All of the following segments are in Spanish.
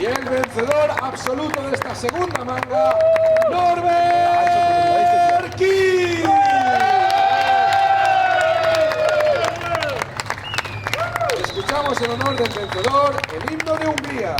el vencedor absoluto de esta segunda manga, Norbert King. Escuchamos en honor del vencedor el himno de Hungría.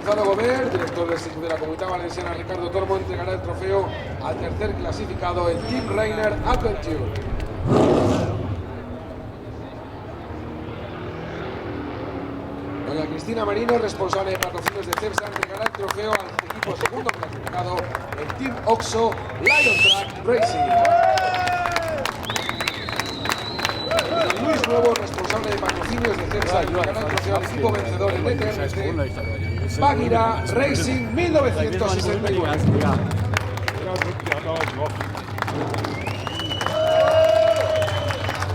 Gonzalo Gobert, director de la Comunidad Valenciana Ricardo Tormo, entregará el trofeo al tercer clasificado, el Team Rainer Adventure. Doña Cristina Marino, responsable de patrocinios de CEPSA, entregará el trofeo al equipo segundo clasificado, el Team Oxo Lion Track Racing. Don Luis Nuevo, responsable de patrocinios de CEPSA, entregará el trofeo al equipo vencedor en ETRC Bagheera Racing 1969.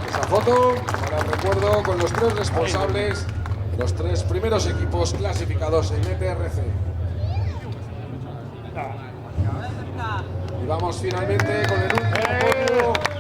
Esa foto para el recuerdo con los tres responsables de los tres primeros equipos clasificados en ETRC. Y vamos finalmente con el último podio.